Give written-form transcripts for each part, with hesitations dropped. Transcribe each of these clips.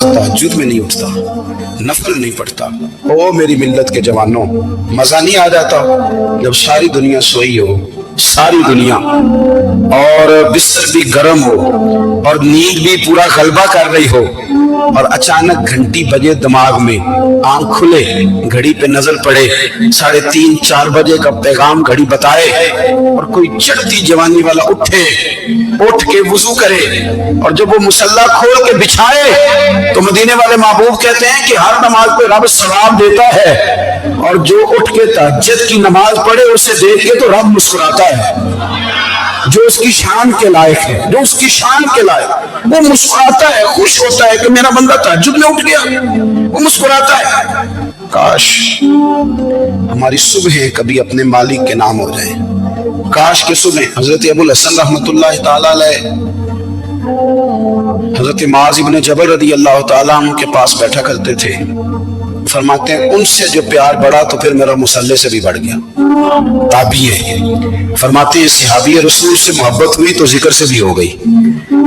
तहज्जुद में नहीं उठता, नफल नहीं पढ़ता। ओ मेरी मिल्लत के जवानों, मजा नहीं आ जाता जब सारी दुनिया सोई हो, सारी दुनिया, और बिस्तर भी गर्म हो और नींद भी पूरा गलबा कर रही हो, और अचानक घंटी बजे दिमाग में, आंख खुले, घड़ी पे नजर पड़े, 3:30-4 बजे का पैगाम घड़ी बताए, और कोई चढ़ती जवानी वाला उठे, उठ के वुजू करे, और जब वो मुसल्ला खोल के बिछाए तो मदीने वाले महबूब कहते हैं कि हर नमाज पे रब सवाब देता है, और जो उठ के तहज्जुद की नमाज पढ़े उसे देख के तो रब मुस्कुराता है। जो उसकी शान के लायक है, जो उसकी शान के लायक, वो मुस्कुराता है, खुश होता है कि मेरा बंदा तहज्जुद में उठ गया, वो मुस्कुराता है। काश हमारी सुबह कभी अपने मालिक के नाम हो जाए, काश के सुबह। हजरत अबुल हसन रहमतुल्लाह ताला अलैह हजरत मुआज़ इब्न जबल रदी अल्लाह ताला अन्हु के पास बैठा करते थे। फरमाते हैं उनसे जो प्यार बढ़ा तो फिर मेरा मुसल्ले से भी बढ़ गया। ताबी है, फरमाते हैं सहाबी रसूल से मोहब्बत हुई तो जिक्र से भी हो गई,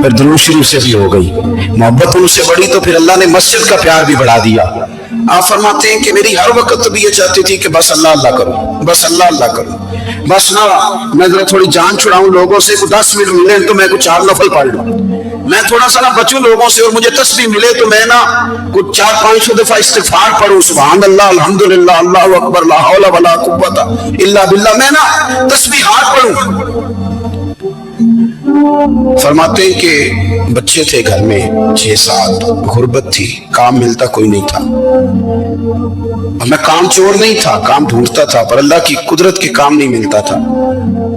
फिर दुरूद शरीफ से भी हो गई। मोहब्बत उनसे बढ़ी तो फिर अल्लाह ने मस्जिद का प्यार भी बढ़ा दिया। आप फरमाते हैं कि मेरी हर वक्त भी ये चाहती थी कि बस अल्लाह अल्लाह करूं, बस अल्लाह अल्लाह करूं, बस ना मैं जरा थोड़ी जान छुड़ाऊं लोगों से, 10 मिनट मिले तो मैं कुछ 4 नफल पढ़ लूं, मैं थोड़ा सा ना बचूं लोगों से, और मुझे तस्बीह मिले तो मैं ना कुछ 400-500 दफा इस्तिगफार पढ़ूं, सुभान अल्लाह, अल्हम्दुलिल्लाह, अल्लाहु अकबर, ला हौला वला कुव्वता इल्ला बिल्लाह, मैं ना तस्बीहात पढ़ूं। फरमाते हैं कि बच्चे थे घर में 6-7, गुर्बत थी, काम मिलता कोई नहीं था, और मैं काम चोर नहीं था, काम ढूंढता था, पर अल्लाह की कुदरत के काम नहीं मिलता था।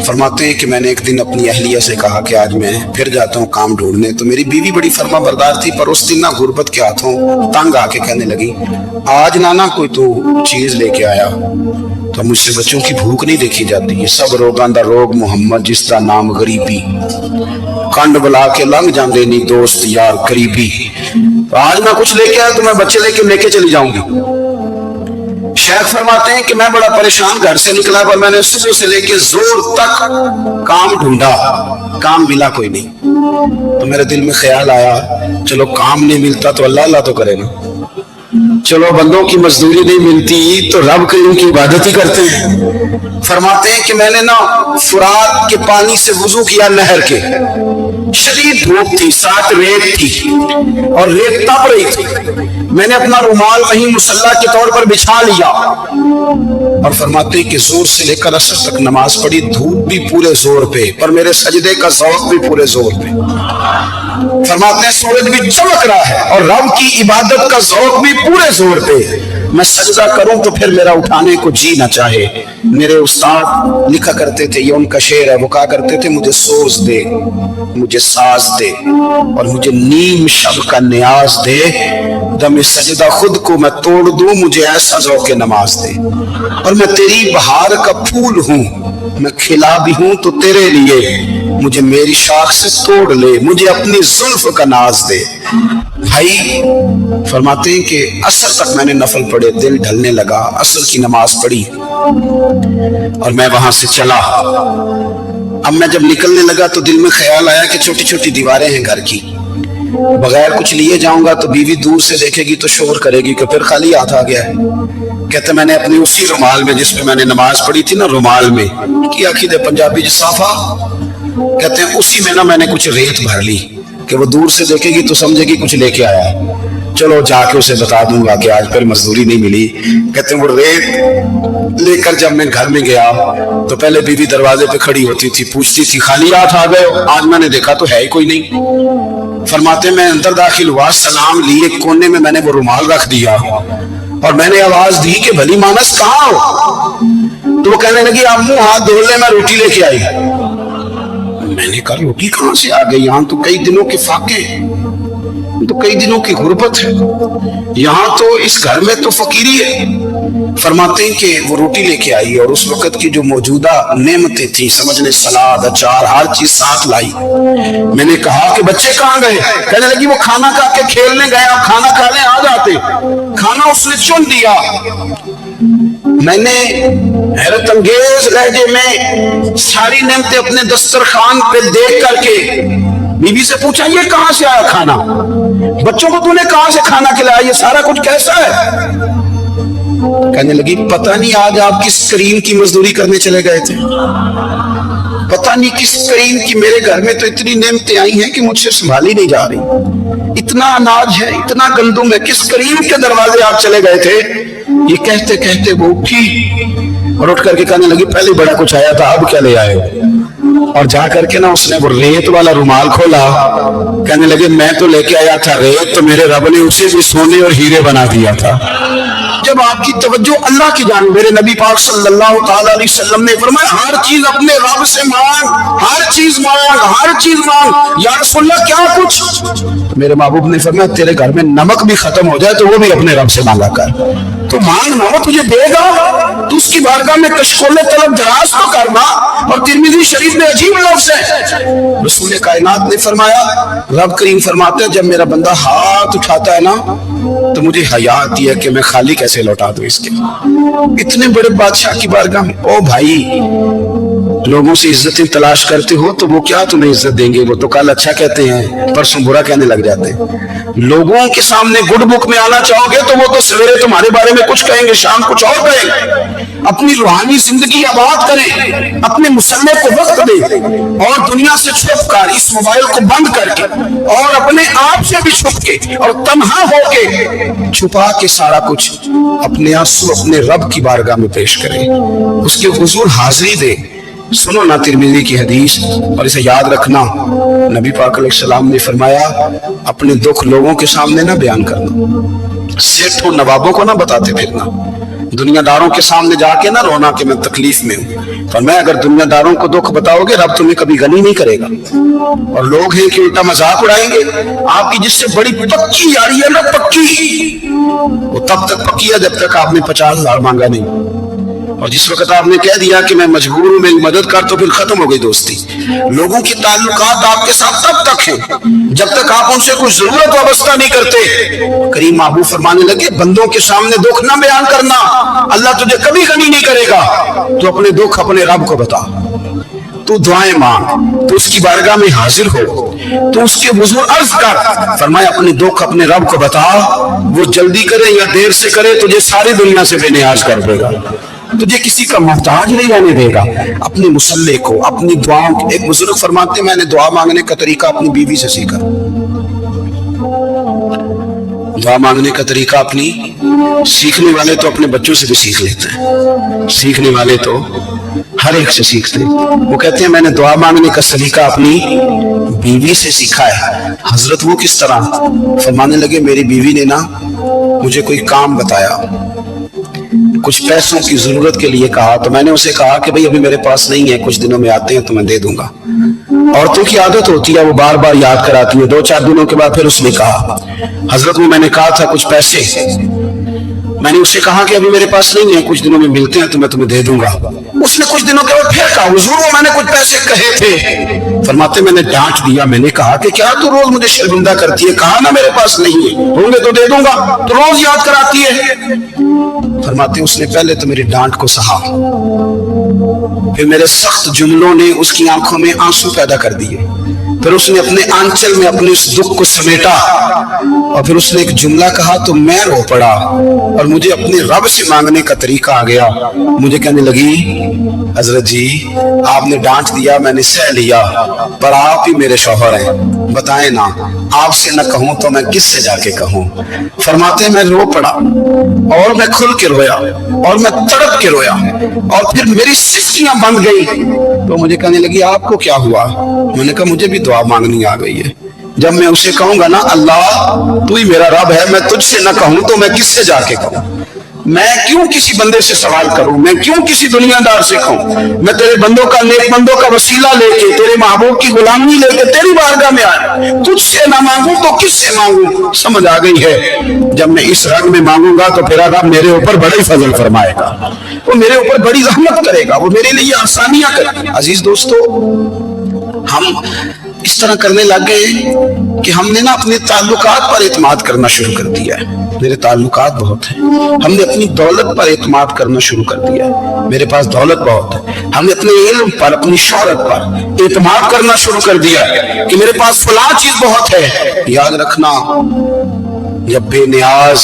फरमाते हैं कि मैंने एक दिन अपनी अहलिया से कहा कि आज मैं फिर जाता हूँ काम ढूंढने, तो मेरी बीवी बड़ी फर्मा बरदार थी, पर उस दिन ना गुर्बत के हाथों तंग आके कहने लगी, आज नाना कोई तू चीज लेके आया, तो मुझसे बच्चों की भूख नहीं देखी जाती, ये सब रोगां दा रोग मुहम्मद जिसका नाम गरीबी, कंड बुला के लंघ जाते नहीं दोस्त यार करीबी, तो आज मैं कुछ लेके आया तो मैं बच्चे लेके चली जाऊंगी। शेख फरमाते हैं कि मैं बड़ा परेशान घर से निकला, पर मैंने सुबह से लेके जोर तक काम ढूंढा, काम मिला कोई नहीं, तो मेरे दिल में ख्याल आया चलो काम नहीं मिलता तो अल्लाह अल्लाह तो करे ना, चलो बंदों की मजदूरी नहीं मिलती तो रब करीम की इबादत ही करते हैं। फरमाते हैं कि मैंने ना फुरात के पानी से वुजू किया, नहर के, शदीद धूप थी, साथ रेत थी और रेत तप रही थी, मैंने अपना रुमाल वहीं मुसल्ला के तौर पर बिछा लिया, और फरमाते हैं कि जोर से लेकर असर तक नमाज पढ़ी, धूप भी पूरे जोर पे, पर मेरे सजदे का ज़ौक़ भी पूरे जोर पे। फरमाते हैं सूरज भी चमक रहा है और रब की इबादत का ज़ौक़ भी पूरे जोर पे, मैं सजदा करूं तो फिर मेरा उठाने को जी ना चाहे। मेरे उस्ताद लिखा करते थे, ये उनका शेर है, वो कहा करते थे मुझे सोज दे, मुझे साज दे, और मुझे नीम शब का न्याज दे, दम सजदा खुद को मैं तोड़ दूं, मुझे ऐसा ज़ौक़ नमाज दे, और मैं तेरी बहार का फूल हूं, मैं खिला भी हूं तो तेरे लिए, मुझे मेरी शाख से तोड़ ले, मुझे अपनी जुल्फ का नाज दे। भाई फरमाते हैं कि असर तक मैंने नफल पढ़े, दिल ढलने लगा, असर की नमाज पढ़ी और मैं वहां से चला। अब मैं जब निकलने लगा तो दिल में ख्याल आया कि छोटी छोटी दीवारें हैं घर की, बगैर कुछ लिए जाऊंगा तो बीवी दूर से देखेगी तो शोर करेगी कि फिर खाली हाथ आ गया है। कहते मैंने अपनी उसी रुमाल में जिसमें मैंने नमाज पढ़ी थी ना, रुमाल में की आखिद पंजाबी जिसाफा कहते हैं, उसी में ना मैंने कुछ रेत भर ली कि वो दूर से देखेगी तो समझेगी कुछ लेके आया है, चलो जाके उसे बता दूंगा कि आज फिर मजदूरी नहीं मिली। कहते हैं वो रेत लेकर जब मैं घर में गया तो पहले बीवी दरवाजे पे खड़ी होती थी, पूछती थी खाली हाथ आ गए, आज मैंने देखा तो है ही कोई नहीं। फरमाते मैं अंदर दाखिल हुआ, सलाम लिए, कोने में मैंने वो रुमाल रख दिया और मैंने आवाज दी कि भली मानस कहाँ हो, तो वो कहने लगी आप मुंह हाथ धो ले, मैं रोटी लेके आई। मैंने कहा रोटी कहां से आ गई, यहाँ तो कई दिनों के फाके, तो कई दिनों की गुर्बत है, यहाँ तो इस घर में तो फकीरी है। फरमाते हैं कि वो रोटी लेके आई और उस वक्त की जो मौजूदा नेमतें थी, समझ ले सलाद अचार हर चीज साथ लाई। मैंने कहा कि बच्चे कहाँ गए, कहने लगी वो खाना खा के खेलने गए, आप खाना खाने आ जाते, खाना उसने चुन दिया। मैंने हैरत अंगेज लहजे में सारी नेमतें अपने दस्तरखान पे देख करके बीवी से पूछा ये कहां से आया खाना, बच्चों को तूने कहां से खाना खिलाया, ये सारा कुछ कैसा है? कहने लगी पता नहीं आज आप किस करीम की मजदूरी करने चले गए थे, पता नहीं किस करीम की, मेरे घर में तो इतनी नेमतें आई हैं कि मुझसे संभाली नहीं जा रही, इतना अनाज है, इतना गंदुम है, किस करीम के दरवाजे आप चले गए थे? ये कहते कहते वो उठी और उठ करके कहने लगी पहले बड़ा कुछ आया था, अब क्या ले आए? और जा करके ना उसने वो रेत वाला रुमाल खोला, कहने लगे मैं तो लेके आया था रेत, तो मेरे रब ने उसे भी सोने और हीरे बना दिया था। जब आपकी तवज्जो अल्लाह की जानिब, मेरे नबी पाक सल्लल्लाहु ताला अलैहि वसल्लम ने फरमाया हर चीज अपने रब से मांग, हर चीज मांग, हर चीज मांग। या रसूलल्लाह क्या कुछ? तो मेरे महबूब ने फरमाया तेरे घर में नमक भी खत्म हो जाए तो वो भी अपने रब से मांगा कर, तो मांगना वो तुझे देगा, तो उसकी बारगाह में कशकोले तलब दराज तो करना। और तिरमिज़ी शरीफ में अजीब लफ्ज़ है, रसूल कायनात ने फरमाया, रब करीम फरमाते हैं जब मेरा बंदा हाथ उठाता है ना तो मुझे हया आती है कि मैं खाली कैसे लौटा दूं इसके। इतने बड़े बादशाह की बारगाह में, ओ भाई लोगों से इज्जतें तलाश करते हो तो वो क्या तुम्हें इज्जत देंगे, वो तो कल अच्छा कहते हैं परसों बुरा कहने लग जाते हैं। लोगों के सामने गुड बुक में आना चाहोगे तो वो तो सवेरे तुम्हारे बारे में कुछ कहेंगे, शाम कुछ और कहेंगे। अपनी रूहानी जिंदगी आबाद करें, अपने मुसल्ले को वक्त दें और दुनिया से छुप कर इस मोबाइल को बंद करके और अपने आप से भी छुप के और तन्हा होके छुपा के सारा कुछ अपने आंसू अपने रब की बारगाह में पेश करें, उसके हुजूर हाजिरी दे। सुनो ना तिरमिज़ी की हदीस और इसे याद रखना, नबी पाक अलैहिस्सलाम ने फरमाया अपने दुख लोगों के सामने ना बयान करना, सेठों नवाबों को ना बताते फिरना, दुनियादारों के सामने जाके ना रोना कि मैं तकलीफ में हूँ। फरमाया अगर दुनियादारों को दुख बताओगे रब तुम्हें कभी गनी नहीं करेगा। और लोग हैं कि उल्टा मजाक उड़ाएंगे, आपकी जिससे बड़ी पक्की यारी है ना, पक्की, वो तब तक पक्की है जब तक आपने 50,000 मांगा नहीं। और जिस वक्त आपने कह दिया कि मैं मजबूर हूं मेरी मदद कर, तो फिर खत्म हो गई दोस्ती। लोगों के ताल्लुकात आपके साथ तब तक हैं जब तक आप उनसे कोई जरूरत वाबस्ता नहीं करते। करीम महबूब फरमाने लगे बंदों के सामने दुख ना बयान करना, अल्लाह तुझे कभी गनी नहीं करेगा। तो अपने दुख अपने रब को बता, तू दुआएं मांग, तो उसकी बारगाह में हाजिर हो, तो उसके हुजूर अर्ज कर। फरमाया अपने दुख अपने रब को बता, वो जल्दी करे या देर से करे तुझे सारी दुनिया से बेनियाज कर देगा, तुझे किसी का मोहताज नहीं रहने देगा। अपने मुसल्ले को अपनी दुआओं, एक बुजुर्ग फरमाते मैंने दुआ मांगने का तरीका अपनी बीवी से सीखा। दुआ मांगने का तरीका अपनी, सीखने वाले तो अपने बच्चों से भी सीख लेते हैं, सीखने वाले तो हर एक से सीखते हैं। वो कहते हैं मैंने दुआ मांगने का सलीका अपनी बीवी से सीखा है। हजरत वो किस तरह? फरमाने लगे मेरी बीवी ने ना मुझे कोई काम बताया, कुछ पैसों की जरूरत के लिए कहा, तो मैंने उसे कहा कि भाई अभी मेरे पास नहीं है, कुछ दिनों में आते हैं तो मैं दे दूंगा। औरतों की आदत होती है वो बार बार याद कराती है। 2-4 दिनों के बाद फिर उसने कहा हजरत वो मैंने कहा था कुछ पैसे, मैंने उससे कहा कि अभी मेरे पास नहीं है, कुछ दिनों में मिलते हैं तो मैं तुम्हें दे दूंगा। उसने कुछ दिनों के बाद फिर कहा हुजूर वो मैंने कुछ पैसे कहे थे। फरमाते मैंने डांट दिया, मैंने कहा कि क्या तू रोज मुझे शर्मिंदा करती है, कहा ना मेरे पास नहीं है, होंगे तो दे दूंगा, तो रोज याद कराती है। फरमाते उसने पहले तो मेरी डांट को सहा, फिर मेरे सख्त जुमलों ने उसकी आंखों में आंसू पैदा कर दिए, फिर उसने अपने आंचल में अपने उस दुख को समेटा और फिर उसने एक जुमला कहा तो मैं रो पड़ा और मुझे अपने रब से मांगने का तरीका आ गया। मुझे कहने लगी हजरत जी आपने डांट दिया मैंने सह लिया, पर आप ही मेरे शौहर हैं, बताएं ना आपसे न कहूं तो मैं किससे जाके कहूं। फरमाते मैं रो पड़ा और मैं खुल के रोया और मैं तड़प के रोया और फिर मेरी सिसकियां बंद गई। तो मुझे कहने लगी आपको क्या हुआ? मैंने कहा मुझे भी दुआ मांगनी आ गई है। जब मैं उसे कहूंगा ना अल्लाह तू ही मेरा रब है, मैं तुझसे न कहूं तो मैं किससे जाके कहूं? मैं क्यों किसी बंदे से सवाल करूं, मैं क्यों किसी दुनियादार से कहूं? मैं तेरे बंदों का नेक बंदों का वसीला लेके तेरे महबूब की गुलामी लेके तेरी बारगाह में आया, तुझसे ना मांगू तो किससे मांगू? समझ आ गई है जब मैं इस रंग में मांगूंगा तो फिर रब मेरे ऊपर बड़ा ही फजल फरमाएगा, वो मेरे ऊपर बड़ी रहमत करेगा, वो मेरे लिए आसानियां करेगा। अजीज दोस्तों हम इस तरह करने लग गए कि हमने ना अपने ताल्लुकात पर एतमाद करना शुरू कर दिया है। मेरे ताल्लुकात बहुत हैं, हमने अपनी दौलत पर एतमाद करना शुरू कर दिया है, मेरे पास दौलत बहुत है। हमने अपने इल्म पर, अपनी शोहरत पर एतमाद करना शुरू कर दिया कि मेरे पास फलां चीज बहुत है। याद रखना, जब बेनियाज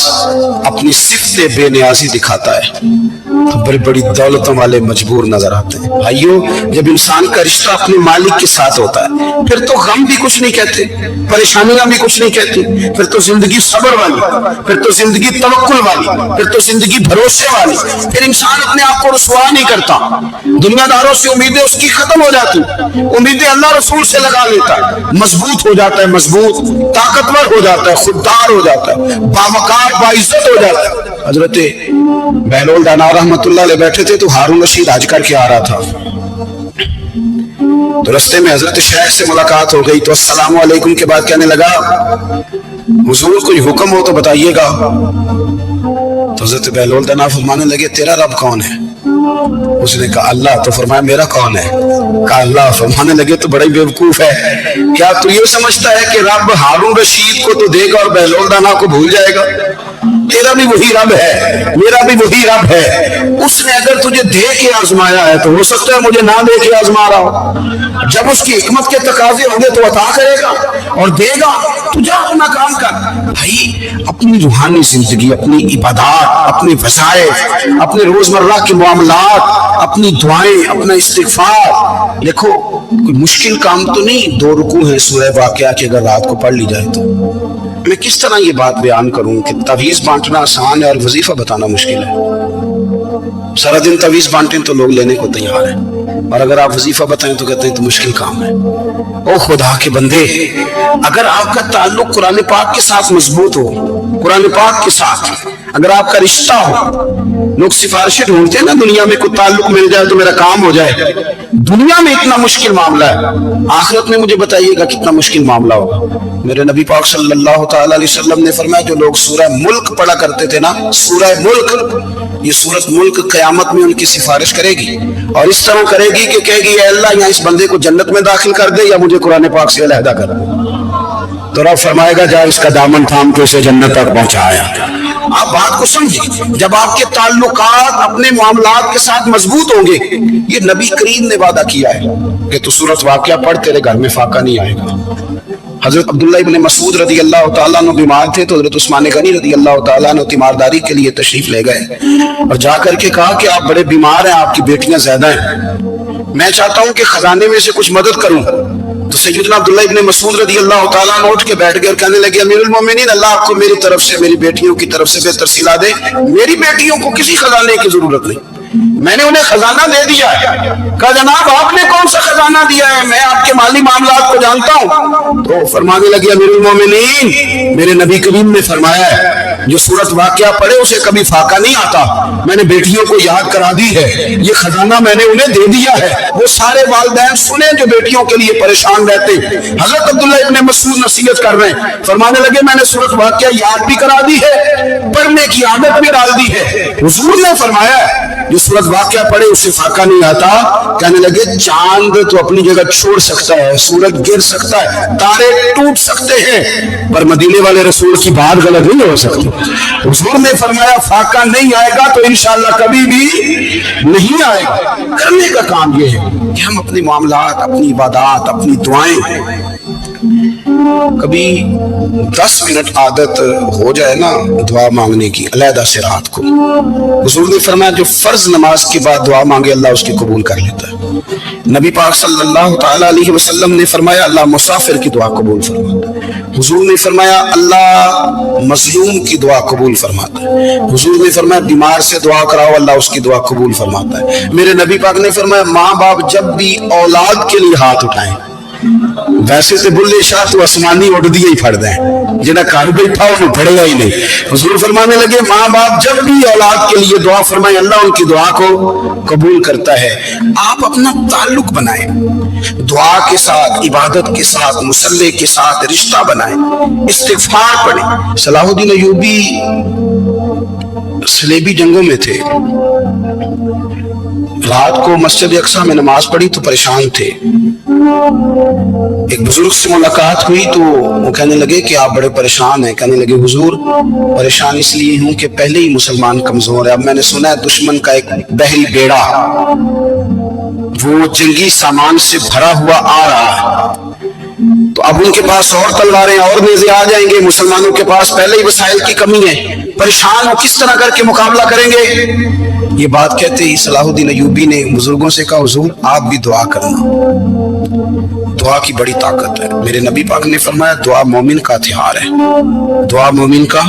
अपनी सिफ्त बेनियाजी दिखाता है तो बड़ी बड़ी दौलतों वाले मजबूर नजर आते हैं। भाइयों, जब इंसान का रिश्ता अपने मालिक के साथ होता है फिर तो गम भी कुछ नहीं कहते, परेशानियां भी कुछ नहीं कहती, फिर तो जिंदगी सब्र वाली, फिर तो जिंदगी तवक्कुल वाली, फिर तो जिंदगी भरोसे वाली। फिर इंसान अपने आप को रुसवा नहीं करता, दुनियादारों से उम्मीदें उसकी खत्म हो जाती, उम्मीदें अल्लाह रसूल से लगा लेता है, मजबूत हो जाता है, मजबूत, ताकतवर हो जाता है, खुददार हो जाता है, बावकार बाइज्जत हो जाता है। हजरत बहलोल दाना रहमतुल्लाह अलैह बैठे थे तो हारून रशीद हज करके आ रहा था, तो रास्ते में हजरत शेख से मुलाकात हो गई तो अस्सलाम वालेकुम के बाद कहने लगा, हुजूर कोई हुक्म हो तो बताइएगा। तो हजरत बहलोल दाना फरमाने लगे, तेरा रब कौन है? उसने कहा अल्लाह। तो फरमाया मेरा कौन है? कहा अल्लाह। फरमाने लगे तो बड़ा ही बेवकूफ है, क्या तू ये समझता है कि रब हारून रशीद को तो देगा और बहलोल दाना को भूल जाएगा? तेरा भी वही रब है, मेरा भी वही रब है। उसने अगर तुझे दे के आजमाया है तो हो सकता है मुझे ना दे के आजमा रहा हो। जब उसकी हिकमत के तकाजे होंगे तो अता करेगा और देगा। तू जा अपना काम कर। भाई, अपनी रूहानी जिंदगी, अपनी इबादत, अपनी वज़ाइफ, अपने रोजमर्रा के मामलात, अपनी दुआएं, अपना इस्तिग़फ़ार, देखो कोई मुश्किल काम तो नहीं। 2 रुकू है सूरह वाक़िया की, अगर रात को पढ़ ली जाए तो। मैं किस तरह ये बात बयान करूं कि तवीज़ बांटना आसान है और वजीफा बताना मुश्किल है। सारा दिन तवीज़ बांटें तो लोग लेने को तैयार है, और अगर आप वजीफा बताएं तो कहते हैं तो मुश्किल काम है। ओ खुदा के बंदे, अगर आपका ताल्लुक कुरान पाक के साथ मजबूत हो, कुरान पाक के साथ अगर आपका रिश्ता हो, लोग सिफारिशें ढूंढते हैं ना दुनिया में, कोई ताल्लुक मिल जाए तो मेरा काम हो जाए। दुनिया में इतना मुश्किल मामला है, आखिरत में मुझे बताइएगा कितना मुश्किल मामला होगा। मेरे नबी पाक सल्लल्लाहु तआला अलैहि वसल्लम ने फरमाया, जो लोग सूरह मुल्क पढ़ा करते थे ना, सूरह मुल्क, ये सूरत मुल्क क़यामत में उनकी सिफारिश करेगी और इस तरह करेगी कि कहेगी अल्लाह यहाँ इस बंदे को जन्नत में दाखिल कर दे या मुझे कुरान पाक से अलहदा कर दे। तो रब फरमाएगा जा इसका दामन थाम के उसे जन्नत तक पहुंचाया। आप बात को समझिए, जब आपके ताल्लुकात अपने मामलात के साथ मजबूत होंगे, ये नबी करीम ने वादा किया है कि तू सूरत वाक़िया पढ़, तेरे घर में फाका नहीं आएगा। हजरत अब्दुल्लाह इब्न मसूद रदी अल्लाह तआला अन्हु बीमार थे तो हजरत उस्मान गनी रदी अल्लाह तआला अन्हु तीमारदारी के लिए तशरीफ ले गए और जाकर के कहा कि आप बड़े बीमार हैं, आपकी बेटियां ज्यादा हैं, मैं चाहता हूं कि खजाने में से कुछ मदद करूं। तो सैयदना अब्दुल्ला इब्न मसूद रदी अल्लाह तआला अन्हु उठ के बैठ गए और कहने लगे, अमीरुल मोमिनीन, अल्लाह आपको मेरी तरफ से, मेरी बेटियों की तरफ से बेहतर सिला दे। मेरी बेटियों को किसी खजाने की जरूरत नहीं, मैंने उन्हें खजाना दे दिया है। कहा जनाब आपने कौन सा खजाना दिया है, मैं आपके माली मामलात को जानता हूं। तो फरमाने लगे, अमीरुल मोमिनीन, मेरे नबी करीम ने फरमाया है जो सूरत वाक़िया पढ़े उसे कभी फाका नहीं आता, मैंने बेटियों को याद करा दी है, ये खजाना मैंने उन्हें दे दिया है। वो सारे वालिदैन सुने जो बेटियों के लिए परेशान रहते। हजरत अब्दुल्ला इब्न मसूद नसीहत कर रहे हैं, फरमाने लगे मैंने सूरत वाक़िया याद भी करा दी है, पढ़ने की आदत भी डाल दी है। हुजूर ने फरमाया जो सूरत वाक़िया पढ़े उससे फाका नहीं आता। कहने लगे चांद तो अपनी जगह छोड़ सकता है, सूरज गिर सकता है, तारे टूट सकते हैं, पर मदीने वाले रसूल की बात गलत नहीं हो सकती। हुजूर ने फरमाया फाका नहीं आएगा तो इंशाअल्लाह कभी भी नहीं आएगा। करने का काम यह है कि हम अपने मामलात, अपनी इबादत, अपनी दुआएं, कभी 10 मिनट आदत हो जाए ना दुआ मांगने की अलहदा से रात को। हुजूर ने फरमाया जो फर्ज नमाज के बाद दुआ मांगे अल्लाह उसकी कबूल कर लेता है। नबी पाक सल्लल्लाहु तआला अलैहि वसल्लम ने फरमाया अल्लाह मुसाफिर की दुआ कबूल फरमाता है। हुजूर ने फरमाया अल्लाह मजलूम की दुआ कबूल फरमाता है। हुजूर ने फरमाया बीमार से दुआ कराओ अल्लाह उसकी दुआ कबूल फरमाता है। मेरे नबी पाक ने फरमाया माँ बाप जब भी औलाद के लिए हाथ उठाएं, वैसे तो बुल्ले शाह तो आसमानी उड़ दिए ही फड़ दें, जिन्हें घर बैठा उन्हें फड़ेगा ही नहीं। हुजूर फरमाने लगे माँ बाप जब भी औलाद के लिए दुआ फरमाए अल्लाह उनकी दुआ को कबूल करता है। आप अपना ताल्लुक बनाएं, दुआ के साथ, इबादत के साथ, मुसल्ले के साथ रिश्ता बनाएं, इस्तिग़फ़ार पढ़ें। सलाहुद्दीन अय्यूबी सलेबी जंगों में थे, रात को मस्जिद अक्सा में नमाज पढ़ी तो परेशान थे। एक बुजुर्ग से मुलाकात हुई तो वो कहने लगे कि आप बड़े परेशान हैं। कहने लगे हुजूर परेशान इसलिए हूं कि पहले ही मुसलमान कमजोर है, अब मैंने सुना है दुश्मन का एक बहरी बेड़ा وہ جنگی سامان سے بھرا ہوا آ رہا ہے، تو اب ان کے پاس اور تلواریں اور نیزے آ جائیں گے، مسلمانوں کے پاس پہلے ہی وسائل کی کمی ہے، پریشان ہو کس طرح کر کے مقابلہ کریں گے؟ یہ بات کہتے ہی صلاح الدین ایوبی نے بزرگوں سے کہا حضور آپ بھی دعا کرنا، دعا کی بڑی طاقت ہے۔ میرے نبی پاک نے فرمایا دعا مومن کا ہتھیار ہے، دعا مومن کا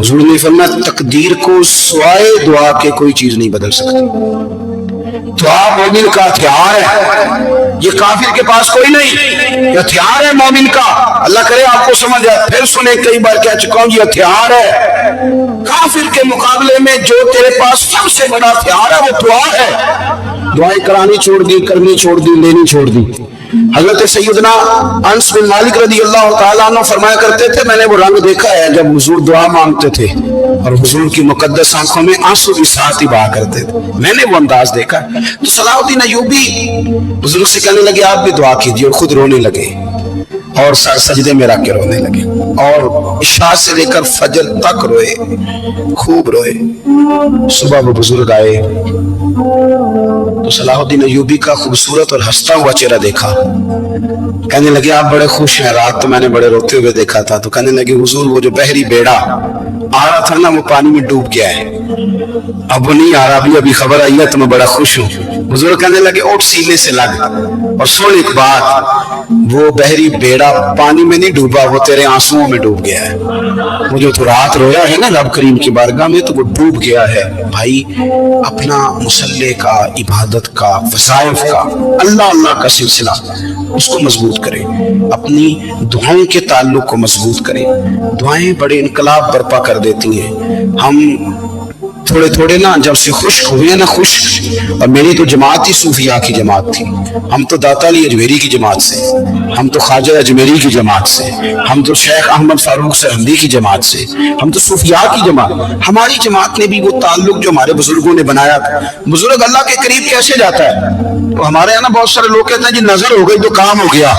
حضور نے فرمایا تقدیر کو سوائے دعا کے کوئی چیز نہیں بدل سکتی، دعا مومن کا ہتھیار ہے، یہ کافر کے پاس کوئی نہیں، یہ ہتھیار ہے مومن کا۔ اللہ کرے آپ کو سمجھ آئے، پھر سنیں کئی بار کہہ چکا ہوں یہ ہتھیار ہے، کافر کے مقابلے میں جو تیرے پاس سب سے بڑا ہتھیار ہے وہ دعا ہے۔ دعائیں کرانی چھوڑ دی، کرنی چھوڑ دی، لینی چھوڑ دی۔ حضرت سیدنا انس بن مالک رضی اللہ تعالیٰ عنہ فرمایا کرتے تھے میں نے وہ رنگ دیکھا ہے جب حضور دعا مانگتے تھے اور حضور کی مقدس آنکھوں میں آنسو بھی ساتھ ہی بہا کرتے تھے، میں نے وہ انداز دیکھا ہے۔ تو صلاح الدین ایوبی بزرگ سے کہنے لگے آپ بھی دعا کیجیے، اور خود رونے لگے اور سجدے میں رکھ کے رونے لگے، اور عشاء سے لے کر فجر تک روئے، خوب روئے۔ صبح وہ بزرگ آئے تو صلاح الدین ایوبی کا خوبصورت اور ہنستا ہوا چہرہ دیکھا، کہنے لگے آپ بڑے خوش ہیں، رات تو میں نے بڑے روتے ہوئے دیکھا تھا۔ تو کہنے لگے حضور وہ جو بحری بیڑا آ رہا تھا نا وہ پانی میں ڈوب گیا ہے، اب وہ نہیں آ رہا، ابھی خبر آئی ہے تو میں بڑا خوش ہوں۔ حضور کہنے لگے اٹھ سینے سے لگ اور سن ایک بات، وہ بحری بیڑا پانی میں نہیں ڈوبا، وہ تیرے آنسوؤں میں ڈوب گیا ہے۔ وہ جو تو رات رویا ہے نا رب کریم کی بارگاہ میں تو وہ ڈوب گیا ہے۔ بھائی اپنا مصلے کا، عبادت کا، وظائف کا، اللہ کا سلسلہ اس کو مضبوط کریں، اپنی دعاؤں کے تعلق کو مضبوط کریں۔ دعائیں بڑے انقلاب برپا کر دیتی ہیں۔ ہم تھوڑے تھوڑے نا جب سے خشک ہوئے نا اور میری تو جماعت ہی صوفیاء کی جماعت تھی، ہم تو داتا علی اجمیری کی جماعت سے، ہم تو خواجہ اجمیری کی جماعت سے، ہم تو شیخ احمد فاروق سرہندی کی جماعت سے، ہم تو صوفیاء کی جماعت۔ ہماری جماعت نے بھی وہ تعلق جو ہمارے بزرگوں نے بنایا تھا۔ بزرگ اللہ کے قریب کیسے جاتا ہے؟ تو ہمارے یہاں بہت سارے لوگ کہتے ہیں جی نظر ہو گئی تو کام ہو گیا۔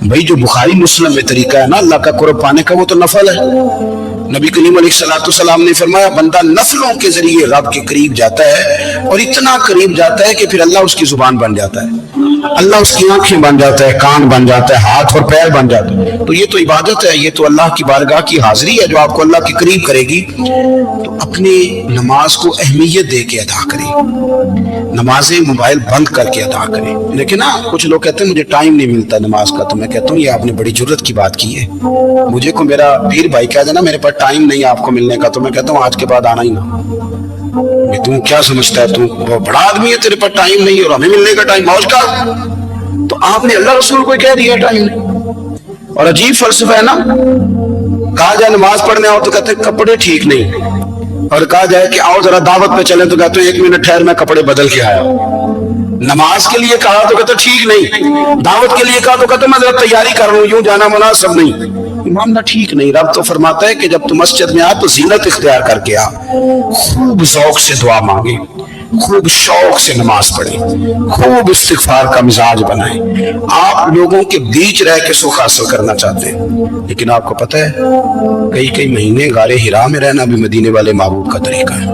بھائی جو بخاری مسلم میں طریقہ ہے نا اللہ کا قرب پانے کا وہ تو نفل ہے۔ نبی کریم علیہ السلام نے فرمایا بندہ نفلوں کے ذریعے رب کے قریب جاتا ہے، اور اتنا قریب جاتا ہے کہ پھر اللہ اس کی زبان بن جاتا ہے، اللہ اس کی آنکھیں بن جاتا ہے، کان بن جاتا ہے، ہاتھ اور پیر بن جاتا ہے۔ تو یہ تو عبادت ہے، یہ تو اللہ کی بارگاہ کی حاضری ہے جو آپ کو اللہ کے قریب کرے گی۔ تو اپنی نماز کو اہمیت دے کے ادا کریں، نمازیں موبائل بند کر کے ادا کریں۔ لیکن نا کچھ لوگ کہتے ہیں مجھے ٹائم نہیں ملتا نماز کا، تو میں کہتا ہوں یہ آپ نے بڑی جرت کی بات کی ہے۔ مجھے کو میرا پیر بھائی کہہ دینا میرے پاس ٹائم نہیں آپ کو ملنے کا، تو میں کہتا ہوں آج کے بعد آنا ہی نہ۔ تو کیا سمجھتا ہے تو بڑا آدمی ہے، تیرے پاس ٹائم نہیں اور ہمیں ملنے کا ٹائم موج کا؟ تو آپ نے اللہ رسول کو کہہ دیا ٹائم نہیں۔ اور عجیب فلسفہ ہے نا، کہا جائے نماز پڑھنے آؤ تو کہتے ہیں کپڑے ٹھیک نہیں، اور کہا جائے کہ آؤ ذرا دعوت پہ چلیں تو کہتے ہیں ایک منٹ ٹھہر میں کپڑے بدل کے آیا۔ نماز کے لیے کہا تو کہتے ٹھیک نہیں، دعوت کے لیے کہا تو کہتے میں ذرا تیاری کر رہا ہوں، یوں جانا مناسب نہیں، معاملہ ٹھیک نہیں۔ رب تو فرماتا ہے کہ جب تم مسجد میں آ تو زینت اختیار کر کے آ، خوب ذوق سے دعا مانگے، خوب شوق سے نماز پڑھیں، خوب استغفار کا مزاج بنائیں۔ آپ لوگوں کے بیچ رہ کے سکھ حاصل کرنا چاہتے ہیں، لیکن آپ کو پتہ ہے کئی مہینے غار حرا میں رہنا بھی مدینے والے محبوب کا طریقہ ہے۔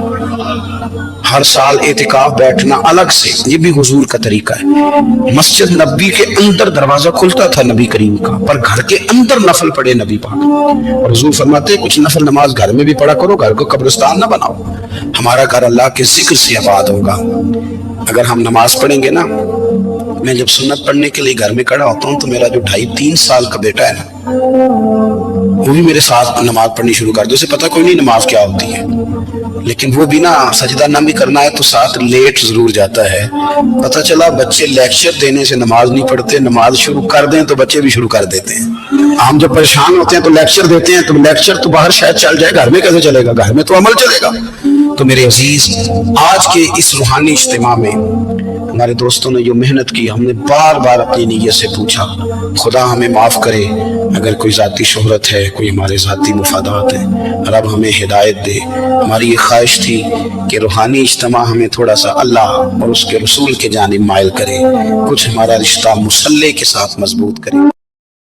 ہر سال اعتکاف بیٹھنا الگ سے، یہ بھی حضور کا طریقہ ہے۔ مسجد نبی کے اندر دروازہ کھلتا تھا نبی کریم کا، پر گھر کے اندر نفل پڑھے نبی پاک، اور حضور فرماتے ہیں کچھ نفل نماز گھر میں بھی پڑھا کرو، گھر کو قبرستان نہ بناؤ۔ ہمارا گھر اللہ کے ذکر سے آباد ہوگا۔ اگر ہم نماز پڑھیں گے نا، میں جب سنت پڑھنے کے لیے گھر میں کھڑا ہوتا ہوں تو میرا جو 2.5-3 سال کا بیٹا ہے نا وہ بھی میرے ساتھ نماز پڑھنی شروع کر دے، اسے پتہ کوئی نہیں نماز کیا ہوتی ہے، لیکن وہ بھی نا سجدہ نہ بھی کرنا ہے تو ساتھ لیٹ ضرور جاتا ہے۔ پتہ چلا بچے لیکچر دینے سے نماز نہیں پڑھتے، نماز شروع کر دیں تو بچے بھی شروع کر دیتے ہیں۔ ہم جب پریشان ہوتے ہیں تو لیکچر دیتے ہیں، تو لیکچر تو باہر شاید چل جائے، گھر میں کیسے چلے گا؟ گھر میں تو عمل چلے گا۔ تو میرے عزیز، آج کے اس روحانی اجتماع میں ہمارے دوستوں نے جو محنت کی، ہم نے بار بار اپنی نیت سے پوچھا خدا ہمیں معاف کرے اگر کوئی ذاتی شہرت ہے، کوئی ہمارے ذاتی مفادات ہے، رب ہمیں ہدایت دے۔ ہماری یہ خواہش تھی کہ روحانی اجتماع ہمیں تھوڑا سا اللہ اور اس کے رسول کے جانب مائل کرے، کچھ ہمارا رشتہ مصلی کے ساتھ مضبوط کرے۔